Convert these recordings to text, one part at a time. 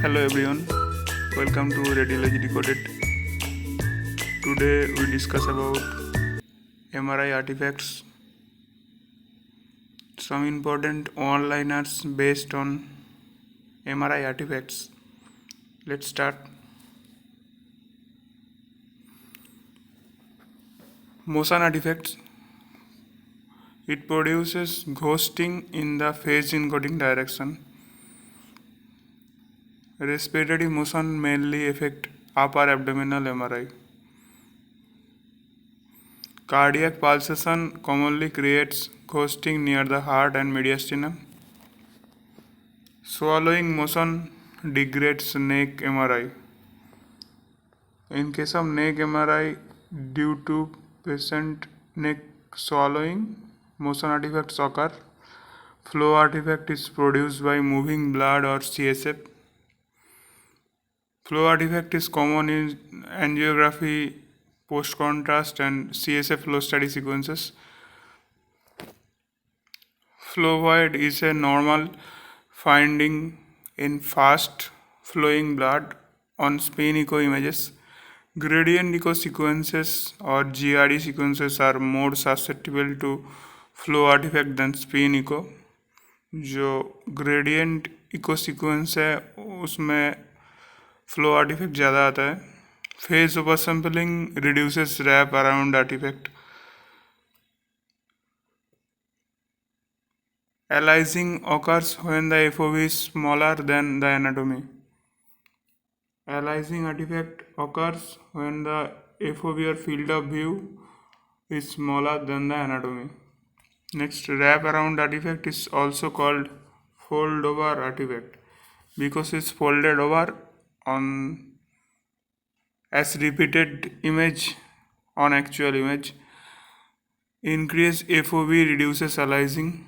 Hello everyone, welcome to Radiology Decoded. Today we discuss about MRI artifacts, some important one-liners based on MRI artifacts. Let's start. Motion artifacts. It produces ghosting in the phase encoding direction. Respiratory motion mainly affect upper abdominal MRI. Cardiac pulsation commonly creates ghosting near the heart and mediastinum. Swallowing motion degrades neck MRI. In case of neck MRI, due to patient neck swallowing, motion artifacts occur. Flow artifact is produced by moving blood or CSF. Flow artifact is common in angiography, post-contrast, and CSF flow study sequences. Flow void is a normal finding in fast flowing blood on spin echo images. Gradient echo sequences or GRE sequences are more susceptible to flow artifact than spin echo. जो gradient echo sequence है उसमें flow artifact ज़्यादा आता है. Phase over sampling reduces wrap around artifact. Aliasing occurs when the FOV is smaller than the anatomy. Aliasing artifact occurs when the FOV or field of view is smaller than the anatomy. Next, wrap around artifact is also called fold over artifact because it's folded over on as repeated image on actual image. Increased FOV reduces aliasing.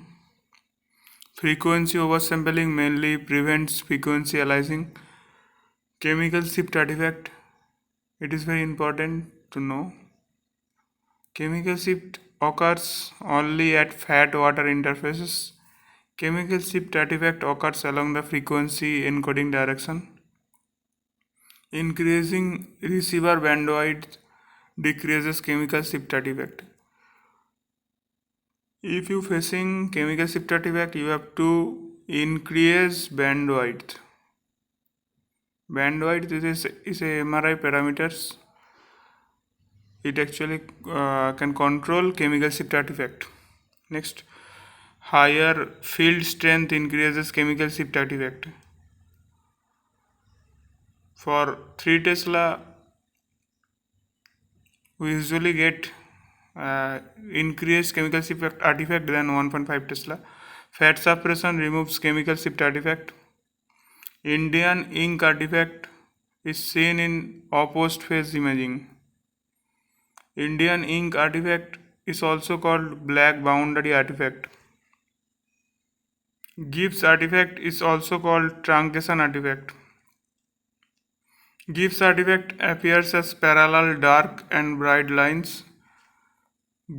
Frequency oversampling mainly prevents frequency aliasing. Chemical shift artifact. It is very important to know. Chemical shift occurs only at fat-water interfaces. Chemical shift artifact occurs along the frequency encoding direction. Increasing receiver bandwidth decreases chemical shift artifact. If you facing chemical shift artifact, you have to increase bandwidth. Bandwidth is a MRI parameters. It actually can control chemical shift artifact. Next, higher field strength increases chemical shift artifact. For 3 Tesla, we usually get increased chemical shift artifact than 1.5 Tesla. Fat suppression removes chemical shift artifact. Indian ink artifact is seen in opposed phase imaging. Indian ink artifact is also called black boundary artifact. Gibbs artifact is also called truncation artifact. Gibbs artifact appears as parallel dark and bright lines.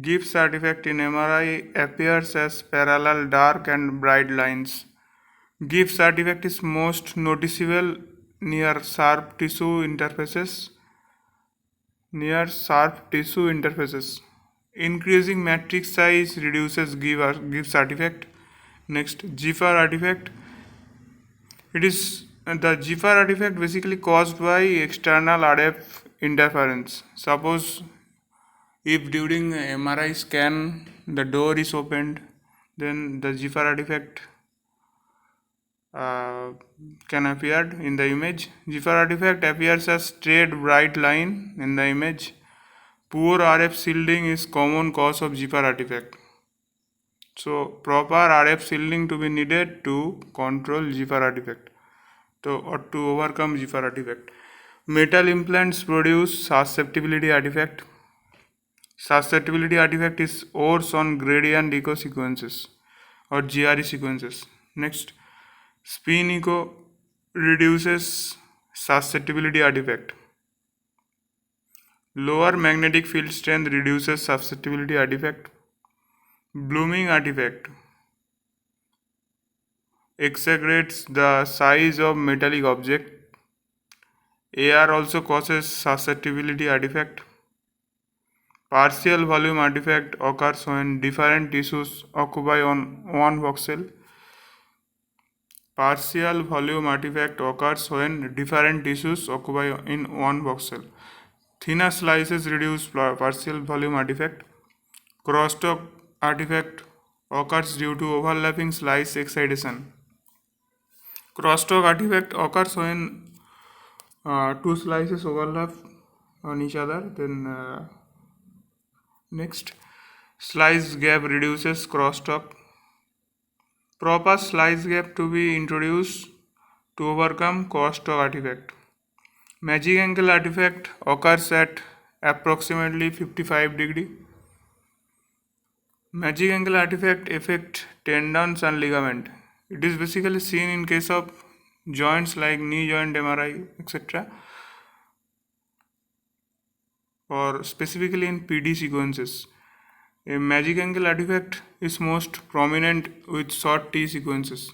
Gibbs artifact in MRI appears as parallel dark and bright lines. Gibbs artifact is most noticeable near sharp tissue interfaces. Increasing matrix size reduces Gibbs artifact. Next, GFAR artifact. It is the GFAR artifact basically caused by external RF interference. Suppose if during MRI scan the door is opened, then the GFAR artifact can appear in the image. GFAR artifact appears as straight bright line in the image. Poor RF shielding is common cause of GFAR artifact. So proper RF shielding to be needed to control GFAR artifact or to overcome GFAR artifact. Metal implants produce susceptibility artifact. Susceptibility artifact is worse on gradient echo sequences or GRE sequences. Next, spin echo reduces susceptibility artifact. Lower magnetic field strength reduces susceptibility artifact. Blooming artifact. exaggerates the size of metallic object. AR also causes susceptibility artifact. Partial volume artifact occurs when different tissues occupy on one voxel. Partial volume artifact occurs when different tissues occupy in one voxel. Thinner slices reduce partial volume artifact. Crosstalk artifact occurs due to overlapping slice excitation. Crosstalk artifact occurs when two slices overlap on each other. Then next, slice gap reduces crosstalk. Proper slice gap to be introduced to overcome crosstalk artifact. Magic angle artifact occurs at approximately 55 degree. Magic angle artifact affect tendons and ligament. It is basically seen in case of joints like knee joint, MRI, etc. or specifically in PD sequences. A magic angle artifact is most prominent with short T sequences.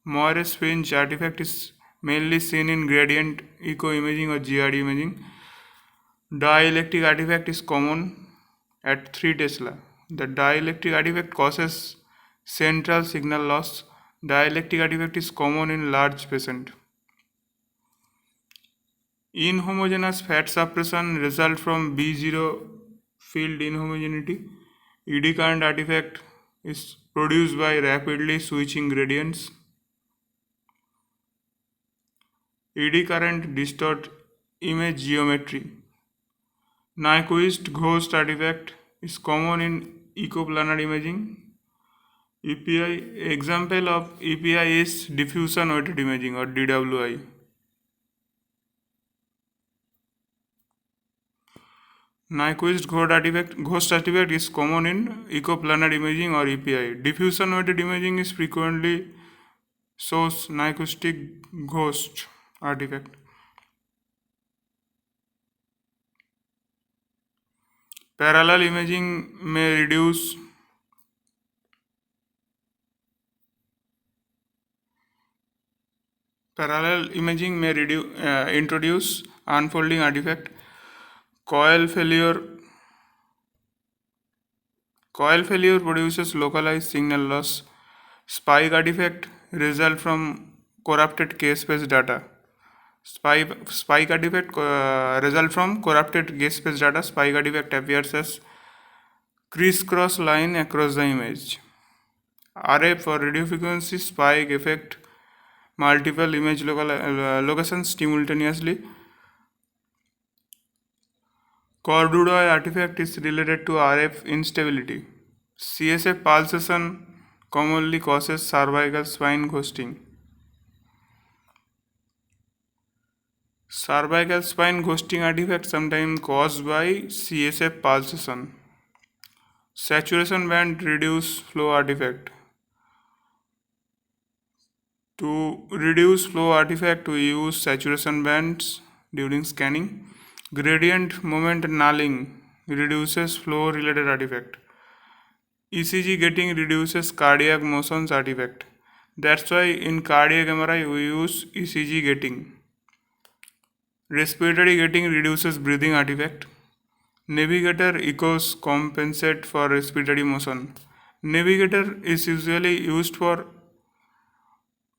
Morris Finch artifact is mainly seen in gradient echo imaging or GRD imaging. Dielectric artifact is common at 3 Tesla. The dielectric artifact causes central signal loss. Dielectric artifact is common in large patient. Inhomogeneous fat suppression result from B0 field inhomogeneity. ED current artifact is produced by rapidly switching gradients. ED current distort image geometry. Nyquist ghost artifact is common in echoplanar imaging. EPI example of EPI is diffusion weighted imaging or DWI. Nyquist ghost artifact is common in echoplanar imaging or EPI. Diffusion weighted imaging is frequently shows Nyquistic ghost artifact. Parallel imaging may introduce unfolding artifact. Coil failure produces localized signal loss. Spike artifact result from corrupted k-space data. Spike artifact result from corrupted k-space data. Spike artifact appears as crisscross line across the image. RF or radio frequency spike affect multiple image locations simultaneously. Corduroy artifact is related to RF instability. CSF pulsation commonly causes cervical spine ghosting. Cervical spine ghosting artifact sometimes caused by CSF pulsation. Saturation band reduce flow artifact. To reduce flow artifact, we use saturation bands during scanning. Gradient moment nulling reduces flow related artifact. ECG gating reduces cardiac motions artifact. That's why in cardiac MRI we use ECG gating. Respiratory gating reduces breathing artifact. Navigator echoes compensate for respiratory motion. Navigator is usually used for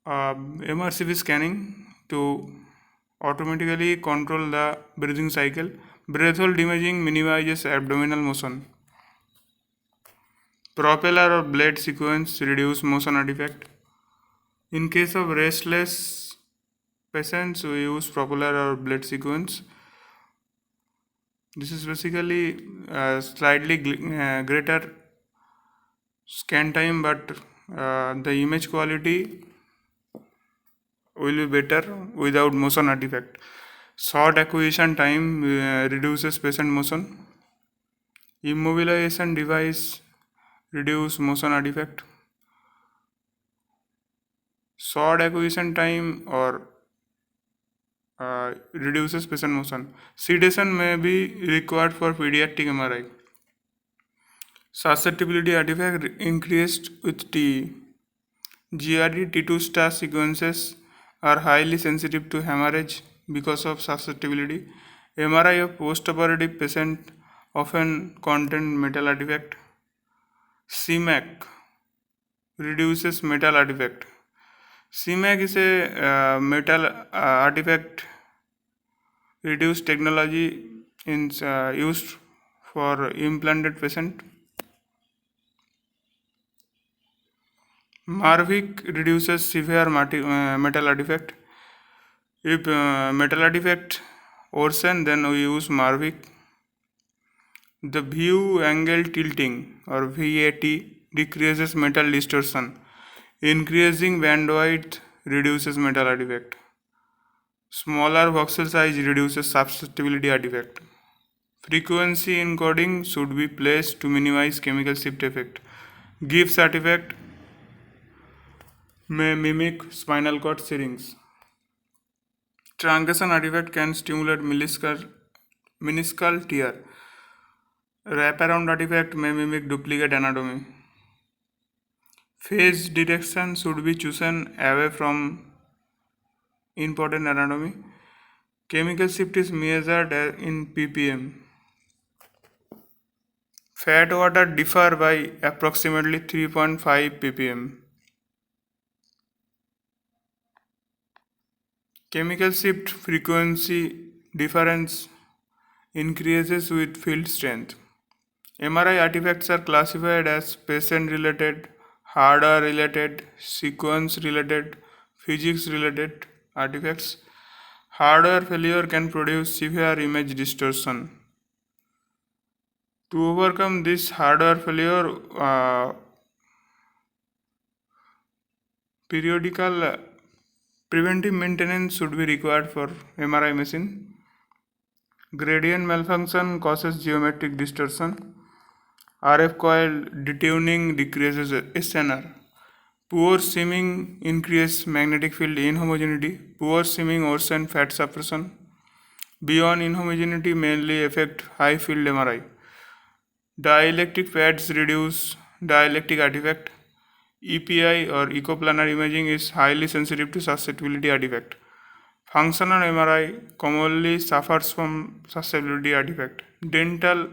MRCP scanning to automatically control the breathing cycle. Breath hold imaging minimizes abdominal motion. Propeller or blade sequence reduce motion artifact. In case of restless patients, we use propeller or blade sequence. This is basically slightly greater scan time, but the image quality will be better without motion artifact. Short acquisition time reduces patient motion. Immobilization device reduce motion artifact. Short acquisition time or reduces patient motion. Sedation may be required for pediatric MRI. Susceptibility artifact increased with T. GRE-T2 star sequences are highly sensitive to hemorrhage because of susceptibility. MRI of post-operative patient often contain metal artifact. CMAC reduces metal artifact. CMAC is a metal artifact reduced technology used for implanted patient. Marvic reduces severe metal artifact. If metal artifact worsen, then we use Marvic. The view angle tilting or VAT decreases metal distortion. Increasing bandwidth reduces metal artifact. Smaller voxel size reduces susceptibility artifact. Frequency encoding should be placed to minimize chemical shift effect. Gibbs artifact may mimic spinal cord shearings. Truncation artifact can stimulate meniscal tear. Wraparound artifact may mimic duplicate anatomy. Phase detection should be chosen away from important anatomy. Chemical shift is measured in ppm. Fat water differ by approximately 3.5 ppm. Chemical shift frequency difference increases with field strength. MRI artifacts are classified as patient-related, hardware-related, sequence-related, physics-related artifacts. Hardware failure can produce severe image distortion. To overcome this hardware failure, periodical preventive maintenance should be required for MRI machine. Gradient malfunction causes geometric distortion. RF coil detuning decreases SNR. Poor seaming increases magnetic field inhomogeneity. Poor seaming worsen fat suppression. Beyond inhomogeneity mainly affect high field MRI. Dielectric pads reduce dielectric artifact. EPI or ecoplanar imaging is highly sensitive to susceptibility artifact. Functional MRI commonly suffers from susceptibility artifact. Dental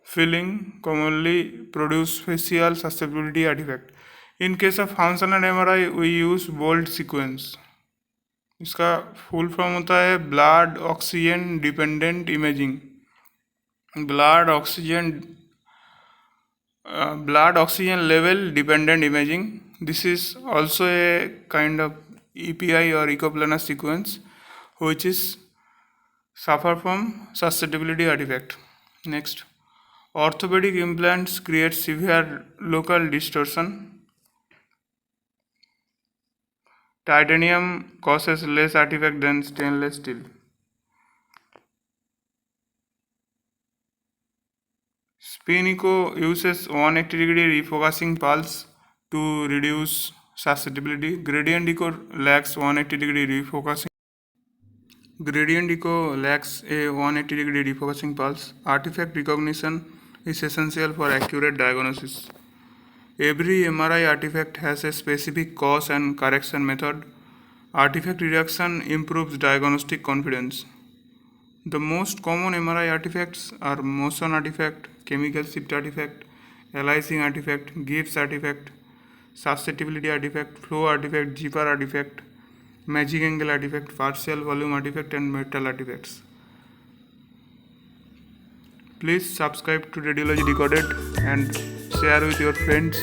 filling commonly produce facial susceptibility artifact. In case of functional MRI we use bolt sequence. इसका full form होता है blood oxygen dependent imaging. Blood oxygen level dependent imaging. This is also a kind of EPI or ecoplanar sequence which is suffer from susceptibility artifact. Next, orthopedic implants create severe local distortion. Titanium causes less artifact than stainless steel. Spin echo uses 180-degree refocusing pulse to reduce susceptibility. Gradient echo lacks 180-degree refocusing. Gradient echo lacks a 180-degree refocusing pulse. Artifact recognition is essential for accurate diagnosis. Every MRI artifact has a specific cause and correction method. Artifact reduction improves diagnostic confidence. The most common MRI artifacts are motion artifact, chemical shift artifact, aliasing artifact, Gibbs artifact, susceptibility artifact, flow artifact, zipper artifact, magic angle artifact, partial volume artifact, and metal artifacts. Please subscribe to Radiology Decoded and share with your friends.